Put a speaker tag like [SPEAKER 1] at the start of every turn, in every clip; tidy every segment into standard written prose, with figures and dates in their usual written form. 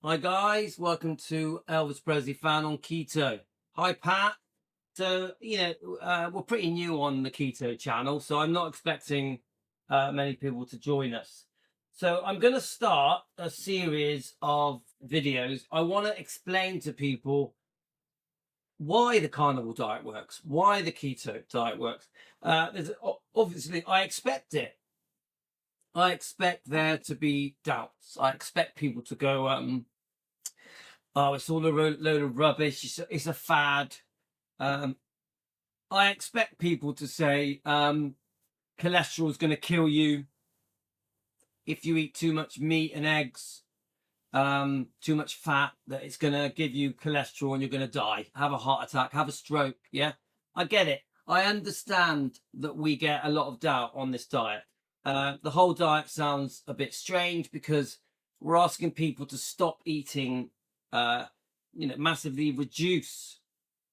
[SPEAKER 1] Hi guys, welcome to Elvis Presley Fan on Keto. Hi Pat. So, we're pretty new on the Keto channel, so I'm not expecting many people to join us. So I'm going to start a series of videos. I want to explain to people why the carnivore diet works, why the keto diet works. Obviously, I expect it. I expect there to be doubts. I expect people to go, oh, it's all a load of rubbish. It's a fad. I expect people to say cholesterol is going to kill you if you eat too much meat and eggs, too much fat, that it's going to give you cholesterol and you're going to die, have a heart attack, have a stroke. Yeah, I get it. I understand that we get a lot of doubt on this diet. The whole diet sounds a bit strange because we're asking people to stop eating, massively reduce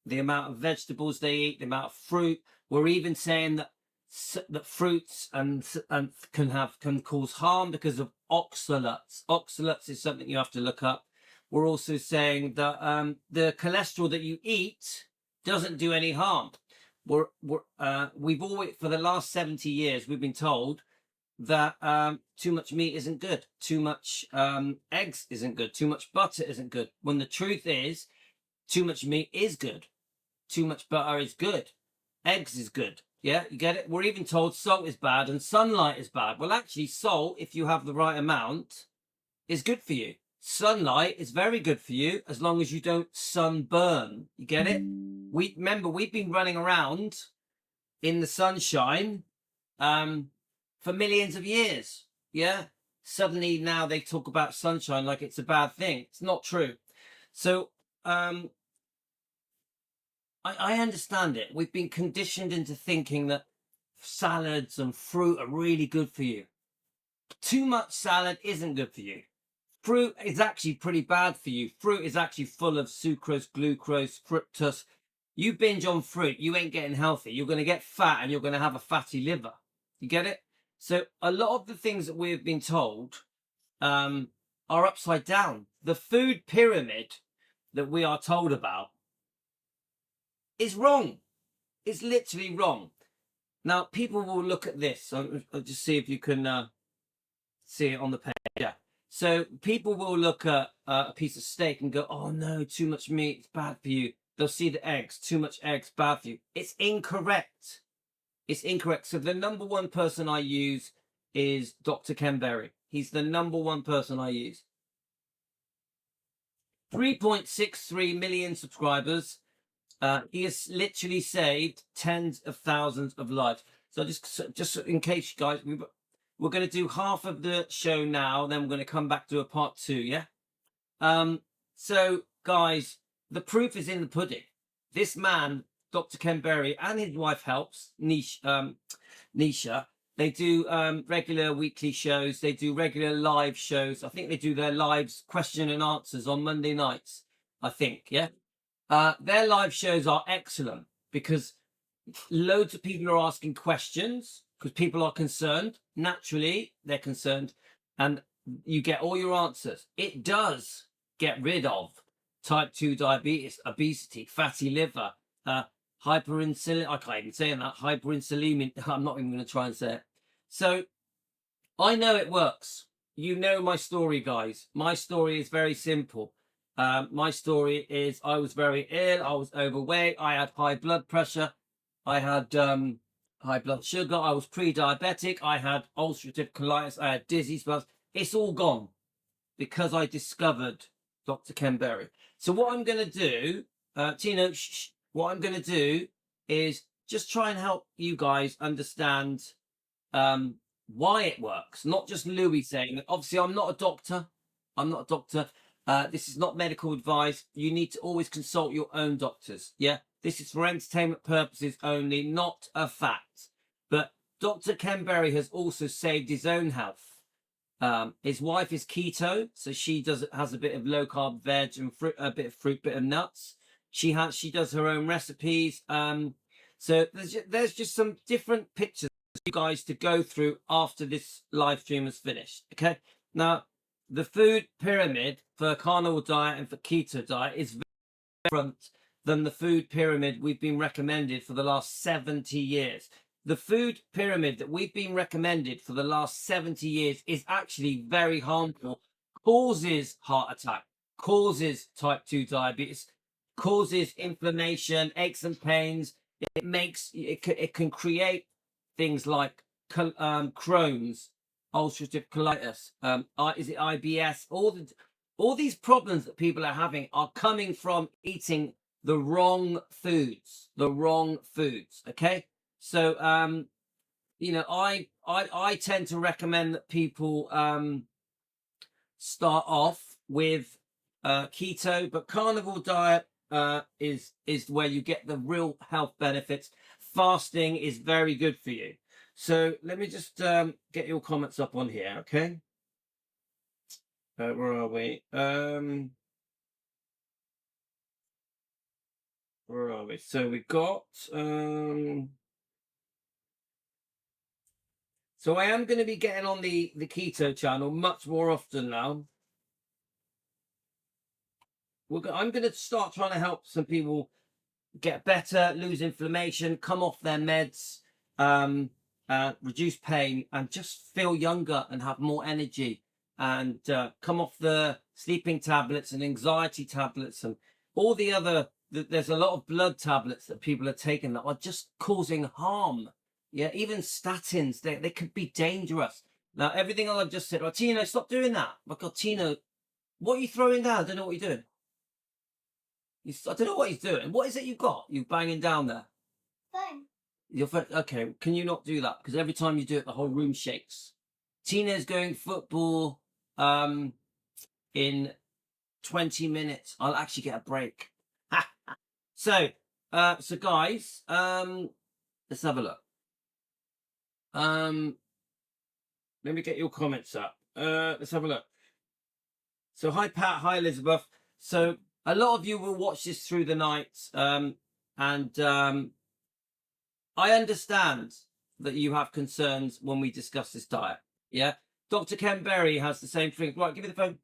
[SPEAKER 1] the amount of vegetables they eat, the amount of fruit. We're even saying that fruits and can cause harm because of oxalates. Oxalates is something you have to look up. We're also saying that the cholesterol that you eat doesn't do any harm. We've always, for the last 70 years, we've been told that too much meat isn't good, too much eggs isn't good, too much butter isn't good, when the truth is too much meat is good, too much butter is good, eggs is good. Yeah, you get it? We're even told salt is bad and sunlight is bad. Well, actually, salt, if you have the right amount, is good for you. Sunlight is very good for you as long as you don't sunburn. You get it? We've been running around in the sunshine for millions of years. Yeah. Suddenly now they talk about sunshine like it's a bad thing. It's not true. So I understand it. We've been conditioned into thinking that salads and fruit are really good for you. Too much salad isn't good for you. Fruit is actually pretty bad for you. Fruit is actually full of sucrose, glucose, fructose. You binge on fruit, you ain't getting healthy. You're going to get fat and you're going to have a fatty liver. You get it? So a lot of the things that we've been told are upside down. The food pyramid that we are told about is wrong. It's literally wrong. Now, people will look at this. I'll just see if you can see it on the page. Yeah. So people will look at a piece of steak and go, oh no, too much meat, it's bad for you. They'll see the eggs, too much eggs, bad for you. It's incorrect. It's incorrect. So the number one person I use is Dr. Ken Berry. He's the number one person I use. 3.63 million subscribers. He has literally saved tens of thousands of lives. So just in case, guys, we're going to do half of the show now, then we're going to come back to a part 2. Yeah. So guys, the proof is in the pudding. This man, Dr. Ken Berry, and his wife helps, Nisha. They do regular weekly shows. They do regular live shows. I think they do their lives question and answers on Monday nights, I think. Yeah. Their live shows are excellent because loads of people are asking questions because people are concerned. Naturally, they're concerned, and you get all your answers. It does get rid of type 2 diabetes, obesity, fatty liver, hyperinsulin. I can't even say that. Hyperinsulinemia. I'm not even going to try and say it. So I know it works. You know my story, guys. My story is very simple. My story is I was very ill. I was overweight. I had high blood pressure. I had high blood sugar. I was pre-diabetic. I had ulcerative colitis. I had dizzy spells. It's all gone because I discovered Dr. Ken Berry. So what I'm going to do, Tino, what I'm going to do is just try and help you guys understand why it works. Not just Louis saying that. Obviously, I'm not a doctor. I'm not a doctor. This is not medical advice. You need to always consult your own doctors. Yeah, this is for entertainment purposes only, not a fact. But Dr. Ken Berry has also saved his own health. His wife is keto, so she has a bit of low carb veg and fruit, a bit of fruit, bit of nuts. She does her own recipes. So there's just some different pictures for you guys to go through after this live stream is finished. Okay, now the food pyramid for carnivore diet and for keto diet is very different than the food pyramid we've been recommended for the last 70 years. The food pyramid that we've been recommended for the last 70 years is actually very harmful, causes heart attack, causes type 2 diabetes, causes inflammation, aches and pains. It can create things like Crohn's, ulcerative colitis, is it IBS? All these problems that people are having are coming from eating the wrong foods. Okay, so you know, I tend to recommend that people start off with keto, but carnivore diet is where you get the real health benefits. Fasting is very good for you. So let me just get your comments up on here, okay? Where are we? Where are we? So we got so I am going to be getting on the keto channel much more often now. I'm going to start trying to help some people get better, lose inflammation, come off their meds, reduce pain, and just feel younger and have more energy, and come off the sleeping tablets and anxiety tablets and all the other. There's a lot of blood tablets that people are taking that are just causing harm. Yeah, even statins, they could be dangerous. Now, everything I've just said, Tino, stop doing that. My God, Tino, what are you throwing down? I don't know what you're doing. I don't know what he's doing. What is it you've got? You're banging down there.
[SPEAKER 2] Phone.
[SPEAKER 1] Your phone. Okay, can you not do that? Because every time you do it, the whole room shakes. Tina's going football in 20 minutes. I'll actually get a break. So guys, let's have a look. Let me get your comments up. Let's have a look. So hi Pat, hi Elizabeth. So a lot of you will watch this through the night, and I understand that you have concerns when we discuss this diet. Yeah, Dr. Ken Berry has the same thing. Right, give me the phone.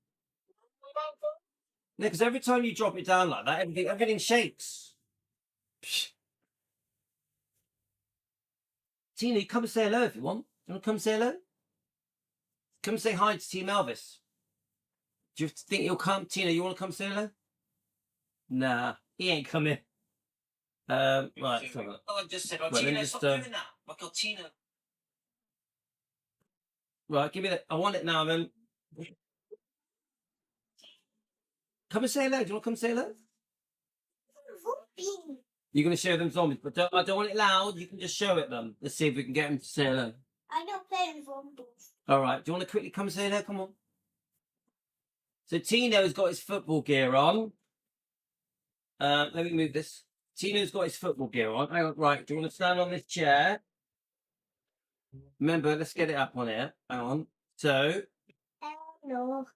[SPEAKER 1] Yeah, because every time you drop it down like that, everything shakes. Psh. Tina, you come and say hello if you want. You want to come say hello? Come and say hi to Team Elvis. Do you think he'll come? Tina, you want to come say hello? Nah, he ain't coming. Right. So, I just said, Tina, stop doing that. My God, Tina. Right, give me that. I want it now, then. Come and say hello. Do you want to come say hello? You're going to show them zombies, but I don't want it loud. You can just show it them. Let's see if we can get them to say hello.
[SPEAKER 2] I don't play with zombies.
[SPEAKER 1] All right. Do you want to quickly come and say hello? Come on. So Tino's got his football gear on. Let me move this. Tino's got his football gear on. Hang on. Right. Do you want to stand on this chair? Remember, let's get it up on here. Hang on. So.
[SPEAKER 2] No.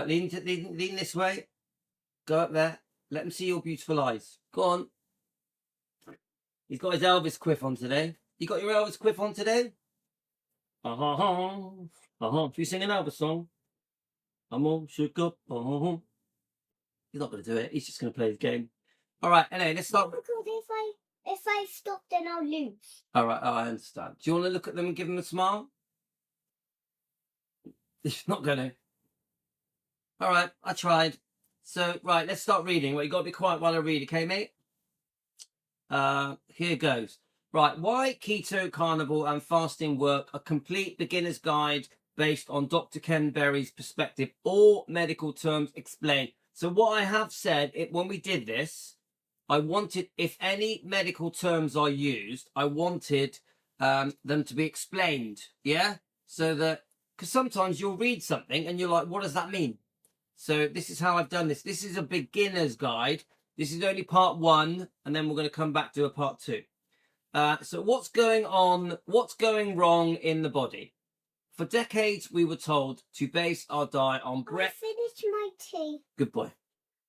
[SPEAKER 1] Lean this way. Go up there. Let them see your beautiful eyes. Go on. He's got his Elvis quiff on today. You got your Elvis quiff on today? If you sing an Elvis song, I'm all shook up. He's not going to do it. He's just going to play his game. All right. Anyway, let's start.
[SPEAKER 2] Because if I stop, then I'll lose.
[SPEAKER 1] All right. I understand. Do you want to look at them and give them a smile? He's not going to. All right. I tried. So, right. Let's start reading. Well, you got to be quiet while I read, okay, mate? Here goes. Right, why keto, carnivore, and fasting work: a complete beginner's guide based on Dr. Ken Berry's perspective. All medical terms explained. So what I have said, when we did this, I wanted, if any medical terms are used, I wanted them to be explained. Yeah, so that, because sometimes you'll read something and you're like, what does that mean? So this is how I've done this. This is a beginner's guide. This is only part 1, and then we're going to come back to a part 2. So what's going on? What's going wrong in the body? For decades, we were told to base our diet on bread.
[SPEAKER 2] I finished my tea.
[SPEAKER 1] Good boy.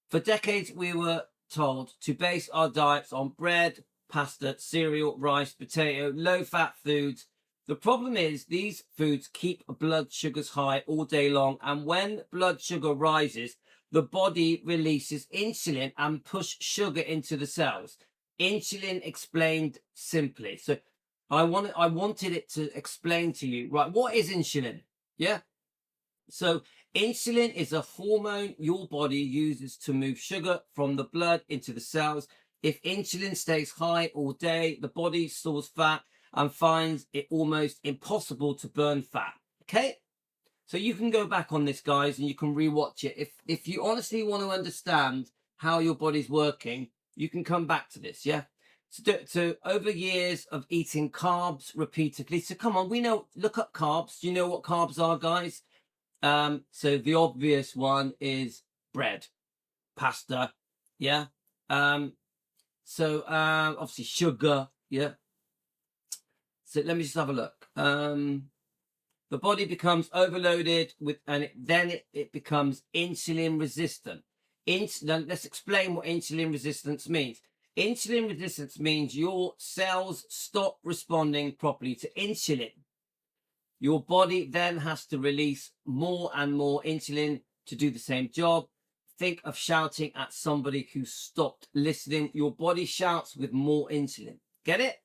[SPEAKER 1] For decades, we were told to base our diets on bread, pasta, cereal, rice, potato, low-fat foods, The problem is these foods keep blood sugars high all day long. And when blood sugar rises, the body releases insulin and push sugar into the cells. Insulin explained simply. So I wanted it to explain to you, right? What is insulin? Yeah. So insulin is a hormone your body uses to move sugar from the blood into the cells. If insulin stays high all day, the body stores fat and finds it almost impossible to burn fat. Okay? So you can go back on this, guys, and you can rewatch it. If you honestly want to understand how your body's working, you can come back to this, yeah? So over years of eating carbs repeatedly. So come on, we know, look up carbs. Do you know what carbs are, guys? So the obvious one is bread, pasta, yeah? Obviously sugar, yeah? So let me just have a look. The body becomes overloaded with, and it becomes insulin resistant. Let's explain what insulin resistance means. Insulin resistance means your cells stop responding properly to insulin. Your body then has to release more and more insulin to do the same job. Think of shouting at somebody who stopped listening. Your body shouts with more insulin. Get it?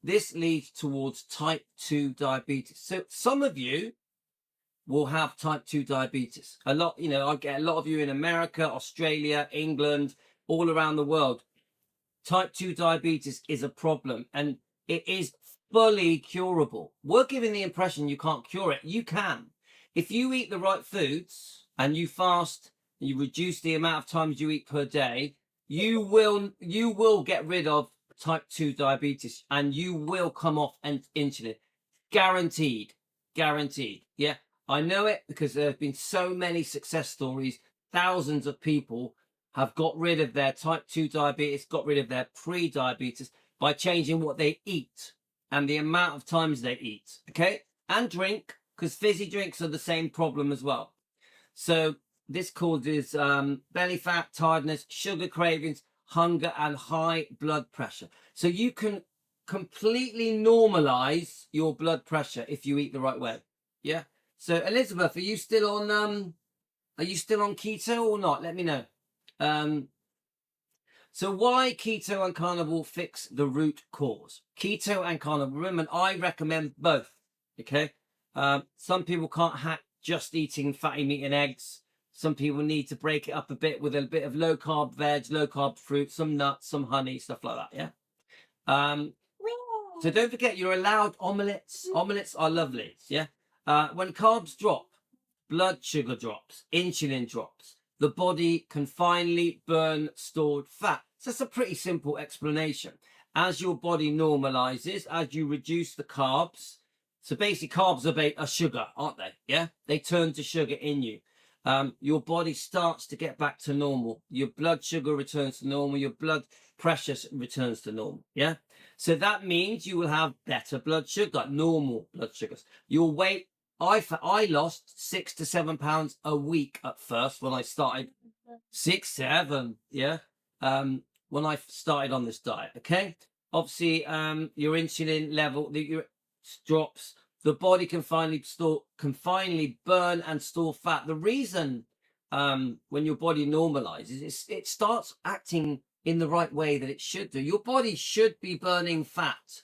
[SPEAKER 1] This leads towards type 2 diabetes. So some of you will have type 2 diabetes. A lot, I get a lot of you in America, Australia, England, all around the world. Type 2 diabetes is a problem and it is fully curable. We're giving the impression you can't cure it. You can. If you eat the right foods and you fast, and you reduce the amount of times you eat per day, you will get rid of type 2 diabetes and you will come off insulin. Guaranteed. Yeah, I know it because there have been so many success stories. Thousands of people have got rid of their type 2 diabetes, got rid of their pre-diabetes by changing what they eat and the amount of times they eat, okay? And drink, because fizzy drinks are the same problem as well. So this causes belly fat, tiredness, sugar cravings, hunger, and high blood pressure. So you can completely normalize your blood pressure if you eat the right way. Yeah. So Elizabeth, are you still on keto or not? Let me know. So why keto and carnivore fix the root cause? Keto and carnivore, remember, I recommend both. Okay. Some people can't hack just eating fatty meat and eggs. Some people need to break it up a bit with a bit of low carb veg, low carb fruit, some nuts, some honey, stuff like that. Yeah. So don't forget, you're allowed omelets. Omelets are lovely. Yeah. When carbs drop, blood sugar drops, insulin drops. The body can finally burn stored fat. So that's a pretty simple explanation. As your body normalizes, as you reduce the carbs, so basically carbs are sugar, aren't they? Yeah, they turn to sugar in you. Your body starts to get back to normal. Your blood sugar returns to normal. Your blood pressure returns to normal. Yeah. So that means you will have better blood sugar, normal blood sugars. Your weight, I lost 6 to 7 pounds a week at first when I started. 6, 7, yeah. When I started on this diet, okay. Obviously, your insulin level drops. The body can finally burn and store fat. The reason, when your body normalizes, it starts acting in the right way that it should do. Your body should be burning fat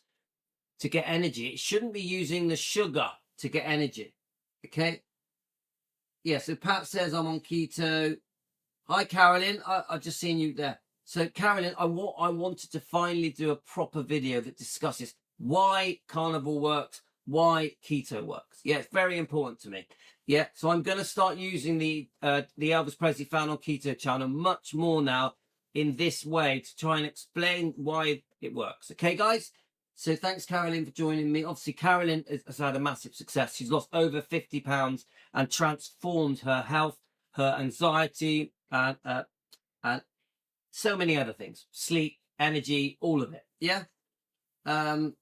[SPEAKER 1] to get energy. It shouldn't be using the sugar to get energy. Okay. Yeah. So Pat says I'm on keto. Hi, Carolyn. I've just seen you there. So Carolyn, I wanted to finally do a proper video that discusses why carnivore works, why keto works. Yeah, it's very important to me. Yeah. So I'm going to start using the Elvis Presley Found on Keto channel much more now in this way to try and explain why it works. Okay, guys? So thanks, Carolyn, for joining me. Obviously, Carolyn has had a massive success. She's lost over 50 pounds and transformed her health, her anxiety, and so many other things. Sleep, energy, all of it. Yeah? So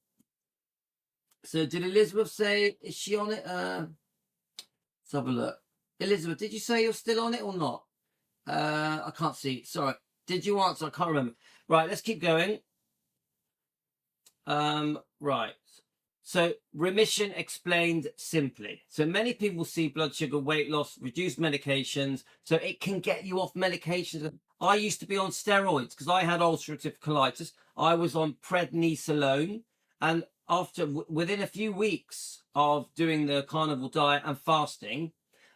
[SPEAKER 1] did Elizabeth say, is she on it? Let's have a look. Elizabeth, did you say you're still on it or not? I can't see. Sorry. Did you answer? I can't remember. Right, let's keep going. Right. So remission explained simply. So many people see blood sugar, weight loss, reduced medications. So it can get you off medications. I used to be on steroids because I had ulcerative colitis. I was on prednisolone, and after within a few weeks of doing the carnivore diet and fasting,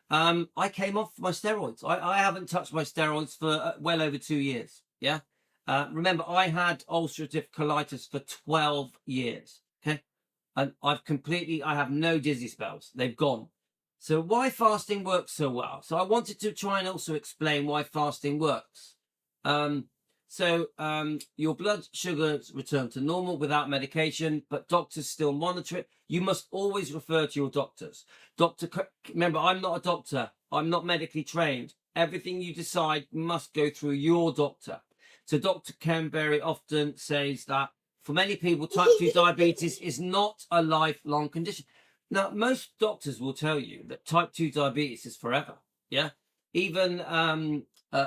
[SPEAKER 1] I came off my steroids. I haven't touched my steroids for well over 2 years. Yeah. Remember, I had ulcerative colitis for 12 years. Okay. And I have no dizzy spells. They've gone. So why fasting works so well? So I wanted to try and also explain why fasting works. Your blood sugars return to normal without medication, but doctors still monitor it. You must always refer to your doctors. Remember, I'm not a doctor. I'm not medically trained. Everything you decide must go through your doctor. So Dr. Ken Berry often says that for many people, type 2 diabetes is not a lifelong condition. Now, most doctors will tell you that type 2 diabetes is forever. Yeah. Even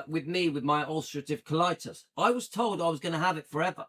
[SPEAKER 1] with me, with my ulcerative colitis, I was told I was going to have it forever.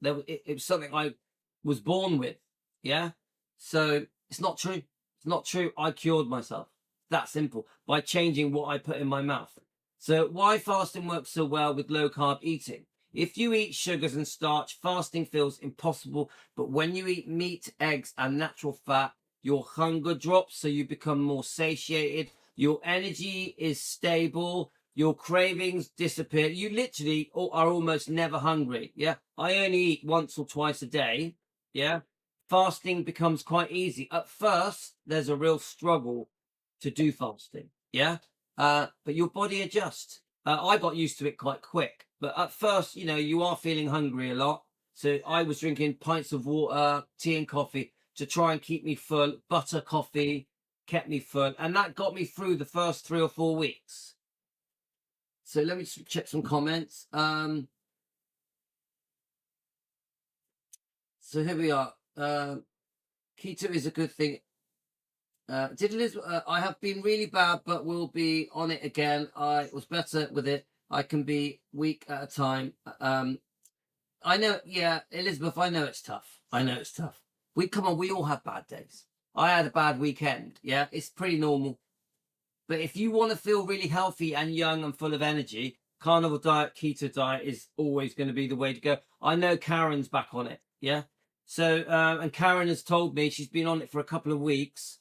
[SPEAKER 1] It was something I was born with. Yeah. So it's not true. It's not true. I cured myself. That simple, by changing what I put in my mouth. So why fasting works so well with low carb eating? If you eat sugars and starch, fasting feels impossible. But when you eat meat, eggs, and natural fat, your hunger drops, so you become more satiated. Your energy is stable. Your cravings disappear. You literally are almost never hungry. Yeah. I only eat once or twice a day. Yeah. Fasting becomes quite easy. At first, there's a real struggle to do fasting. Yeah. But your body adjusts. I got used to it quite quick. But at first, you are feeling hungry a lot. So I was drinking pints of water, tea and coffee to try and keep me full. Butter coffee kept me full. And that got me through the first 3 or 4 weeks. So let me check some comments. So here we are. Keto is a good thing. Did Liz? I have been really bad, but will be on it again. I was better with it. I can be week at a time. I know, yeah, Elizabeth, I know it's tough. I know it's tough. We all have bad days. I had a bad weekend. Yeah, it's pretty normal. But if you want to feel really healthy and young and full of energy, carnivore diet, keto diet is always going to be the way to go. I know Karen's back on it. Yeah. So, and Karen has told me she's been on it for a couple of weeks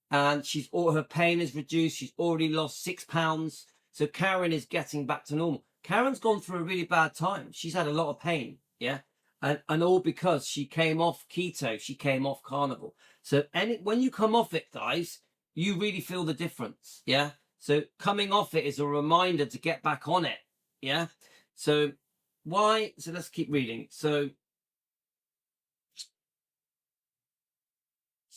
[SPEAKER 1] and her pain has reduced. She's already lost 6 pounds. So Karen is getting back to normal. Karen's gone through a really bad time. She's had a lot of pain. Yeah. And all because she came off keto. She came off carnivore. So when you come off it, guys, you really feel the difference. Yeah. So coming off it is a reminder to get back on it. Yeah. So let's keep reading. So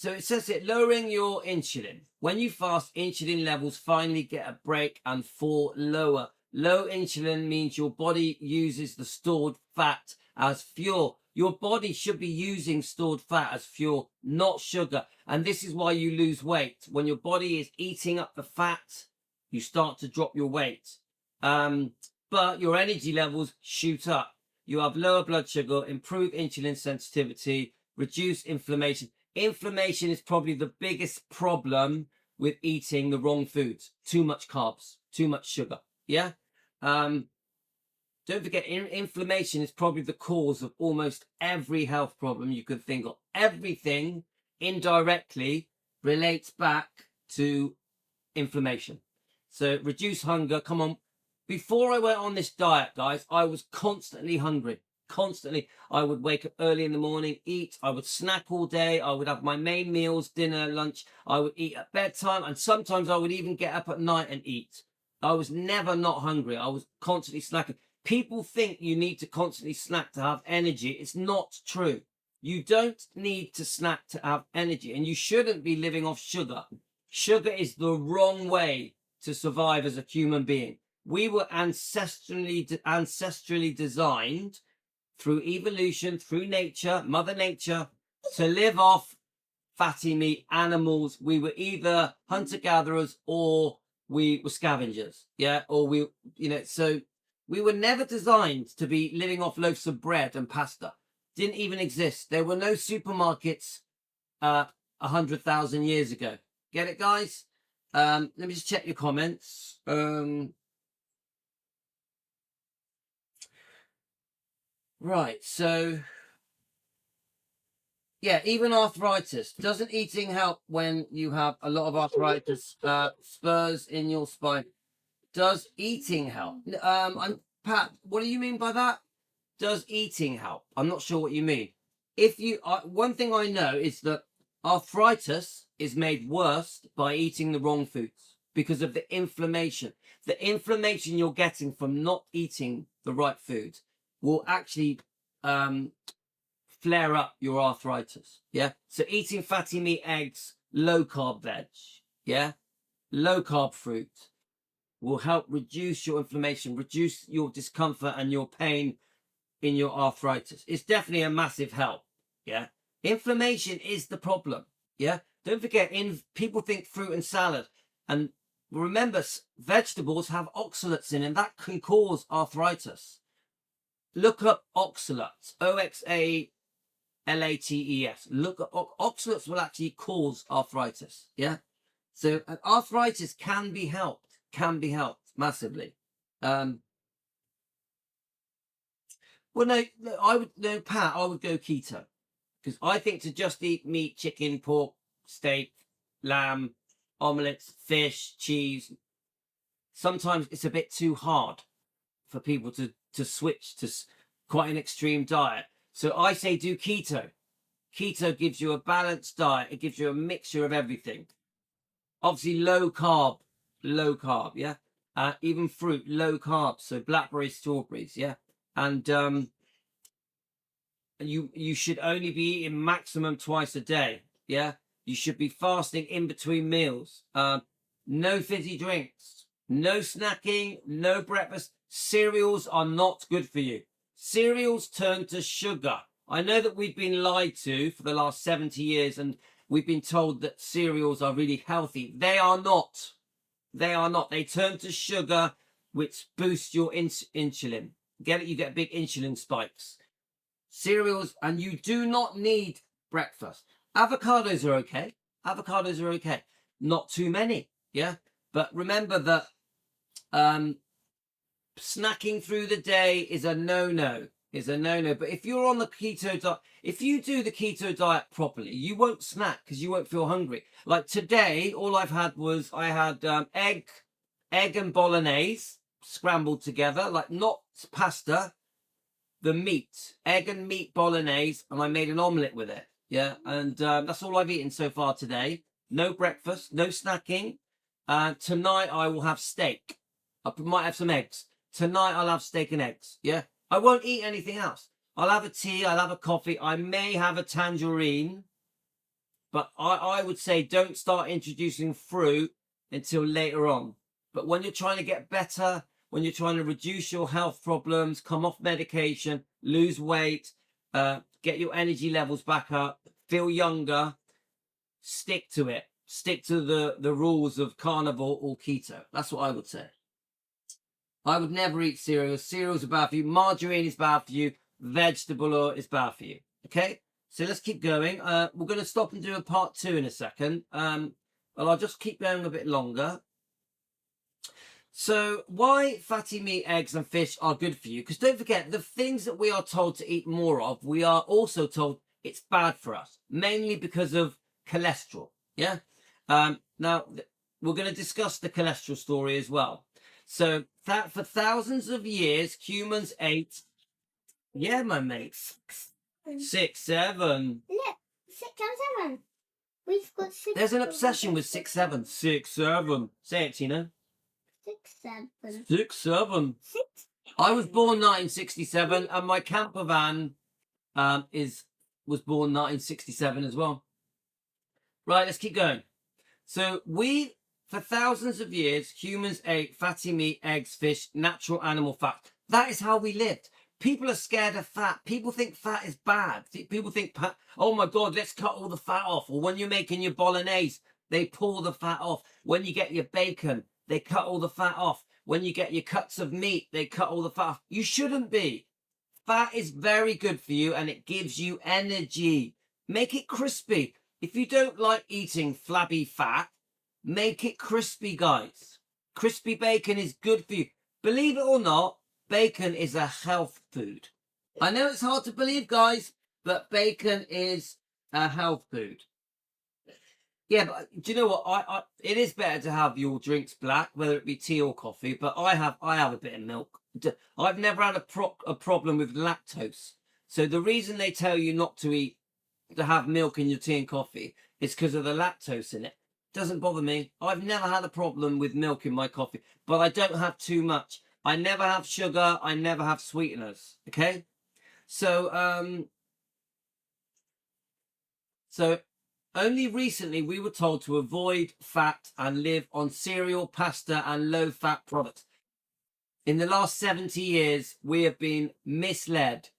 [SPEAKER 1] it says it, lowering your insulin. When you fast, insulin levels finally get a break and fall lower. Low insulin means your body uses the stored fat as fuel. Your body should be using stored fat as fuel, not sugar. And this is why you lose weight. When your body is eating up the fat, you start to drop your weight. But your energy levels shoot up. You have lower blood sugar, improved insulin sensitivity, reduce inflammation. Inflammation is probably the biggest problem with eating the wrong foods. Too much carbs, too much sugar. Yeah. Don't forget, inflammation is probably the cause of almost every health problem you could think of. Everything indirectly relates back to inflammation. So reduce hunger. Come on. Before I went on this diet, guys, I was constantly hungry. Constantly. I would wake up early in the morning, eat. I would snack all day. I would have my main meals, dinner, lunch. I would eat at bedtime. And sometimes I would even get up at night and eat. I was never not hungry. I was constantly snacking. People think you need to constantly snack to have energy. It's not true. You don't need to snack to have energy, and you shouldn't be living off sugar. Sugar is the wrong way to survive as a human being. We were ancestrally designed through evolution, through nature, Mother Nature, to live off fatty meat, animals. We were either hunter-gatherers or we were scavengers. Yeah. Or so we were never designed to be living off loaves of bread and pasta. didn't even exist. There were no supermarkets 100,000 years ago. Get it, guys? Let me just check your comments. Right, so yeah, even arthritis. Doesn't eating help when you have a lot of arthritis, spurs in your spine? Does eating help? I'm Pat. What do you mean by that? Does eating help? I'm not sure what you mean. If you, one thing I know is that arthritis is made worse by eating the wrong foods because of the inflammation. The inflammation you're getting from not eating the right food will actually flare up your arthritis. Yeah. So eating fatty meat, eggs, low carb veg, yeah, low carb fruit will help reduce your inflammation, reduce your discomfort and your pain in your arthritis. It's definitely a massive help. Yeah. Inflammation is the problem. Yeah. Don't forget, people think fruit and salad, and remember, vegetables have oxalates in, and that can cause arthritis. Look up oxalates, OXALATES. Look up oxalates will actually cause arthritis. Yeah. So arthritis can be helped massively. Well, no, Pat, I would go keto because I think to just eat meat, chicken, pork, steak, lamb, omelets, fish, cheese, sometimes it's a bit too hard for people to switch to quite an extreme diet. So I say do keto. Keto gives you a balanced diet. It gives you a mixture of everything. Obviously low carb, yeah. Even fruit, low carb. So blackberries, strawberries, yeah. And you should only be eating maximum twice a day, yeah. You should be fasting in between meals. No fizzy drinks, no snacking, no breakfast. Cereals are not good for you. Cereals turn to sugar. I know that we've been lied to for the last 70 years and we've been told that cereals are really healthy. They are not. They are not. They turn to sugar, which boosts your insulin. Get it? You get big insulin spikes. Cereals, and you do not need breakfast. Avocados are okay. Avocados are okay. Not too many. Yeah. But remember that snacking through the day is a no-no. But if you're on the keto diet, if you do the keto diet properly, you won't snack because you won't feel hungry. Like today, all I've had was egg and bolognese scrambled together, like not pasta, the meat, egg and meat bolognese, and I made an omelette with it. Yeah, and that's all I've eaten so far today. No breakfast, no snacking. Tonight I will have steak. I might have some eggs. Tonight I'll have steak and eggs. Yeah. I won't eat anything else. I'll have a tea, I'll have a coffee, I may have a tangerine, but I would say don't start introducing fruit until later on. But when you're trying to get better, when you're trying to reduce your health problems, come off medication, lose weight, get your energy levels back up, feel younger, stick to it. Stick to the rules of carnivore or keto. That's what I would say. I would never eat cereals. Cereals are bad for you. Margarine is bad for you. Vegetable oil is bad for you. Okay? So let's keep going. We're going to stop and do a part 2 in a second. But I'll just keep going a bit longer. So why fatty meat, eggs and fish are good for you? Because don't forget, the things that we are told to eat more of, we are also told it's bad for us. Mainly because of cholesterol. Yeah? Now, we're going to discuss the cholesterol story as well. So that for thousands of years, humans ate. Yeah, my mates. 6, 7.
[SPEAKER 2] Look, 6 and 7. We've got 6.
[SPEAKER 1] There's an obsession with 6, 7. 6, 7. Say it, Tina.
[SPEAKER 2] 6, 7.
[SPEAKER 1] 6, 7.
[SPEAKER 2] 6.
[SPEAKER 1] I was born 1967, and my camper van was born 1967 as well. Right, let's keep going. So for thousands of years, humans ate fatty meat, eggs, fish, natural animal fat. That is how we lived. People are scared of fat. People think fat is bad. People think, oh my God, let's cut all the fat off. Or when you're making your bolognese, they pull the fat off. When you get your bacon, they cut all the fat off. When you get your cuts of meat, they cut all the fat off. You shouldn't be. Fat is very good for you and it gives you energy. Make it crispy. If you don't like eating flabby fat, make it crispy, guys. Crispy bacon is good for you. Believe it or not, bacon is a health food. I know it's hard to believe, guys, but bacon is a health food. Yeah, but do you know what? It is better to have your drinks black, whether it be tea or coffee. But I have a bit of milk. I've never had a problem with lactose. So the reason they tell you not to have milk in your tea and coffee is because of the lactose in it. Doesn't bother me. I've never had a problem with milk in my coffee, but I don't have too much. I never have sugar. I never have sweeteners. Okay, so only recently we were told to avoid fat and live on cereal, pasta, and low-fat products. In the last 70 years, we have been misled.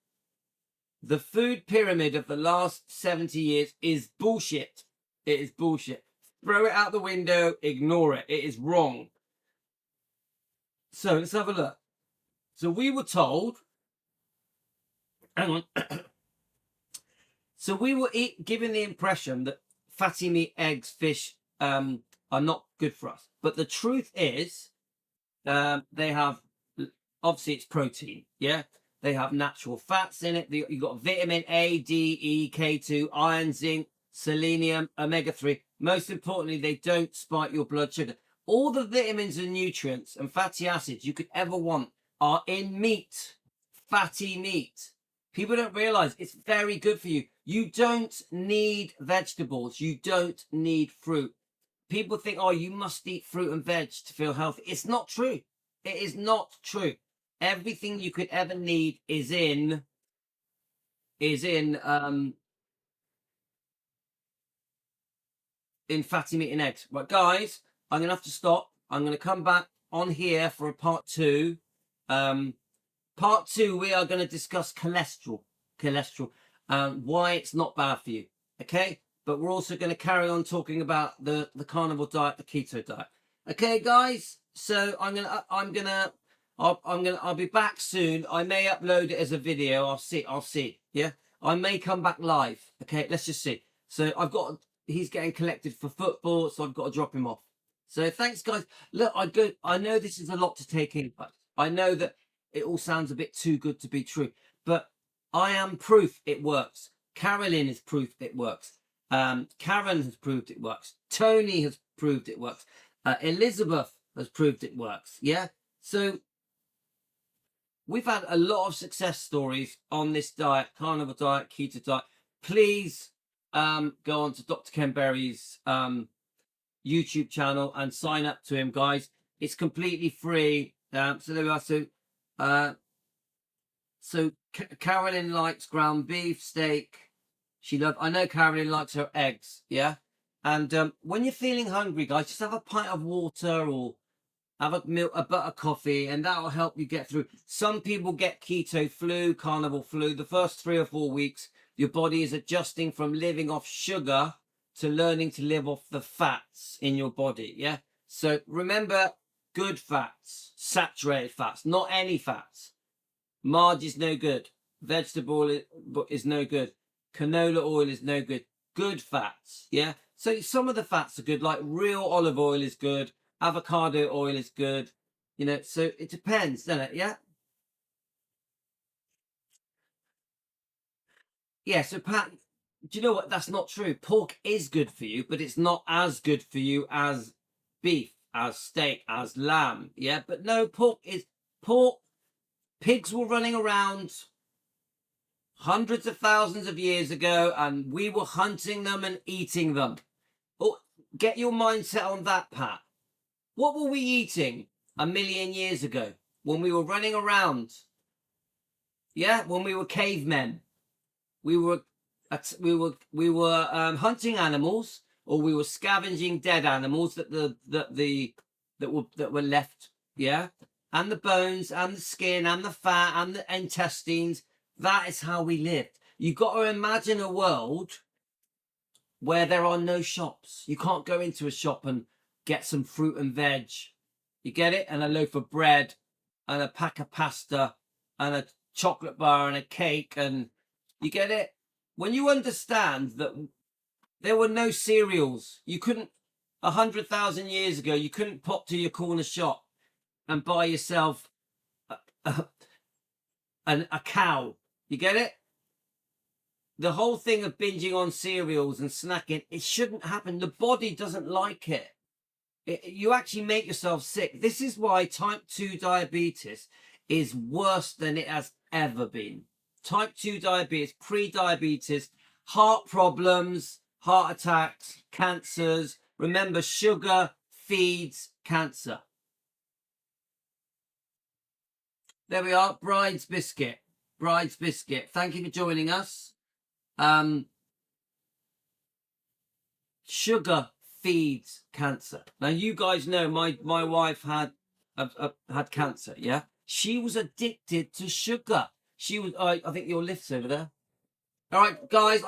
[SPEAKER 1] The food pyramid of the last 70 years is bullshit. It is bullshit. Throw it out the window, ignore it. It is wrong. So let's have a look. So we were told, hang on. So we were given the impression that fatty meat, eggs, fish are not good for us. But the truth is, they have, obviously it's protein, yeah? They have natural fats in it. You've got vitamin A, D, E, K2, iron, zinc, selenium, omega-3. Most importantly, they don't spike your blood sugar. All the vitamins and nutrients and fatty acids you could ever want are in meat, fatty meat. People don't realize it's very good for you. You don't need vegetables. You don't need fruit. People think, oh, you must eat fruit and veg to feel healthy. It's not true. It is not true. Everything you could ever need is in fatty meat and eggs. But guys, I'm gonna have to stop. I'm gonna come back on here for a part 2. Part 2, we are going to discuss cholesterol, why it's not bad for you. Okay, but we're also going to carry on talking about the carnivore diet, the keto diet. Okay, guys. So I'll be back soon. I may upload it as a video. I'll see. Yeah, I may come back live. Okay, let's just see. So he's getting collected for football, so I've got to drop him off. So thanks, guys. Look, I know this is a lot to take in, but I know that it all sounds a bit too good to be true, but I am proof it works. Carolyn is proof it works. Karen has proved it works. Tony has proved it works. Elizabeth has proved it works. Yeah. So we've had a lot of success stories on this diet, carnivore diet, keto diet. Please go on to Dr. Ken Berry's YouTube channel and sign up to him, guys. It's completely free. So there we are. So Carolyn likes ground beef, steak. I know Carolyn likes her eggs, yeah? And when you're feeling hungry, guys, just have a pint of water or have a butter coffee, and that'll help you get through. Some people get keto flu, carnivore flu. The first 3 or 4 weeks, your body is adjusting from living off sugar to learning to live off the fats in your body, yeah? So remember, good fats, saturated fats, not any fats. Marge is no good. Vegetable is no good. Canola oil is no good. Good fats, yeah? So some of the fats are good, like real olive oil is good. Avocado oil is good. You know, so it depends, doesn't it? Yeah? Yeah, so Pat, do you know what? That's not true. Pork is good for you, but it's not as good for you as beef, as steak, as lamb. Yeah, but no, pork. Pigs were running around hundreds of thousands of years ago, and we were hunting them and eating them. Oh, get your mindset on that, Pat. What were we eating 1,000,000 years ago when we were running around? Yeah, when we were cavemen, we were hunting animals, or we were scavenging dead animals that were left. Yeah, and the bones and the skin and the fat and the intestines. That is how we lived. You've got to imagine a world where there are no shops. You can't go into a shop and get some fruit and veg. You get it? And a loaf of bread and a pack of pasta and a chocolate bar and a cake, and you get it? When you understand that there were no cereals, you couldn't, 100,000 years ago, you couldn't pop to your corner shop and buy yourself a cow. You get it? The whole thing of binging on cereals and snacking, it shouldn't happen. The body doesn't like it. You actually make yourself sick. This is why type 2 diabetes is worse than it has ever been. Type 2 diabetes, pre-diabetes, heart problems, heart attacks, cancers. Remember, sugar feeds cancer. There we are, Bride's Biscuit. Bride's Biscuit. Thank you for joining us. Sugar feeds cancer. Now, you guys know my wife had cancer, yeah? She was addicted to sugar. She was, I think your lift's over there. All right, guys.